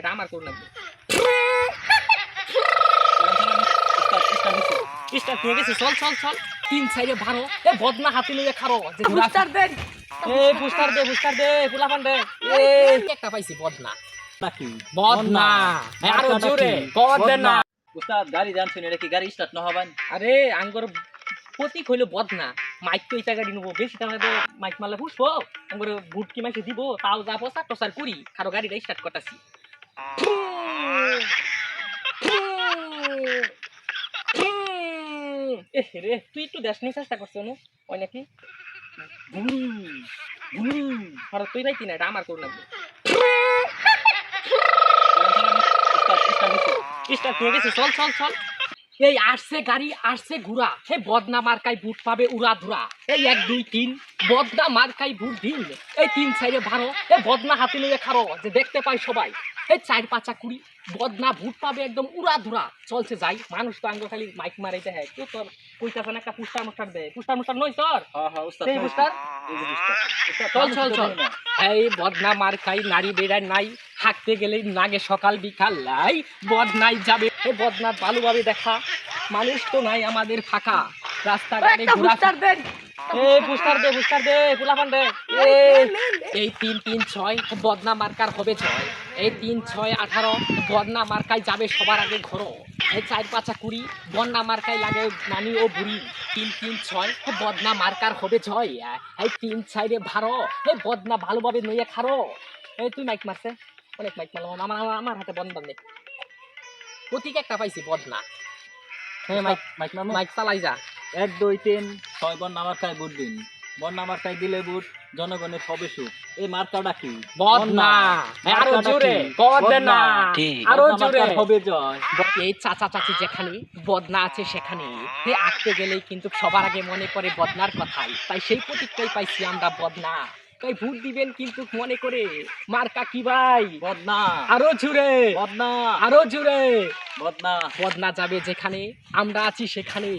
এটা আমার করুন স্টার্ট হয়ে গেছে। চল চল চল, তিন সাইডে ভারো এ বদনা হাতে নিয়ে খারো যে বুস্টার দে, এ বুস্টার দে ফুলাফান দে। এ একটা পাইছি বদনা নাকি বদনা, আরো জোরে বদনা। উস্তাদ গাড়ি জানছেন এটা কি গাড়ি স্টার্ট না হবেন? আরে আঙ্গর প্রতীক হইলো বদনা। মাইক তো ইটা গাড়ি নেবো, বেশি দামে তো মাইক মারলে ফুসবো। আঙ্গর বুট কি মাইকে দিব, তাও যা প্রচার টসার করি, খারো গাড়িটা স্টার্ট করতেছি। রে তুই একটু দেশ নিয়ে চেষ্টা করছো নু ওই নাকি তুই ভাই কিনা এটা আমার করুন স্টার্ট হয়ে গেছে। চল চল চল, এই আসছে গাড়ি, আসছে ঘুরা, হে বদনা মার্কাই বুট পাবে উড়া ধুরা। এই 1 2 3 বদনা মার্কাই বুট দিন, এই 3 সাইডে ভারো এ বদনা হাতে নিয়ে খারো যে দেখতে পাই সবাই। এই 4 5 কুড়ি বদনা বুট পাবে একদম উড়া ধুরা। চলছে যাই, মানুষ তো আঙ্গ খালি মাইক মারাইতে হয়। কেউ তোর কইতাছে না একটা পুস্টার মুস্টার দে, পুস্টার মুস্টার নই তোর। হ্যাঁ হ্যাঁ উস্তাদ সেই পুস্টার চল চল চল। এই বদনা মার্কাই নারী বেড়ায় নাই, হাঁকতে গেলেই নাগে সকাল বিকাল লাই। বদনাই যাবে এই বদনা ভালোভাবে দেখা, মানুষ তো নাই আমাদের ফাঁকা রাস্তাঘাটে ঘোরা। বুস্টার দে ফুলাফান দে। এই 3 3 6 বদনা মার্কার হবে 6, এই 3 6 18 বদনা মার্কায় যাবে সবার আগে ঘরো। এই 4 5 20 বদনা মার্কায় লাগে নানি ও বুড়ি। 3 3 6 বদনা মার্কার হবে 6, এই 3 সাইডে ভারো এই বদনা ভালোভাবে নইয়ে খারো। এই তুই মাইক মারছে, অনেক মাইক মারলাম, আমার হাতে বদনা নেই। প্রতীক একটা পাইছি বদনা। হ্যাঁ মাইক মাইক মামু মাইক চালাই যা। 1 2 3 6 বন্যা মার্কায় ভোট দিন। বন্যা মার্কায় দিলে ভোট জনগণের হবে সুখ। এই মার্কাটা কি? বদনা, আরো জোরে বদনা, আরো জোরে হবে জয়। এই চাচা চাচি যেখানে বদনা আছে সেখানে হে আঁকতে গেলেই কিন্তু সবার আগে মনে করে বদনার কথাই, তাই সেই প্রতীকটাই পাইছি আমরা বদনা। তাই ভোট দিবেন কিন্তু মনে করে মার্কা কি ভাই? বদনা, আরো জোরে বদনা, আরো জোরে বদনা। বদনা যাবে যেখানে আমরা আছি সেখানে।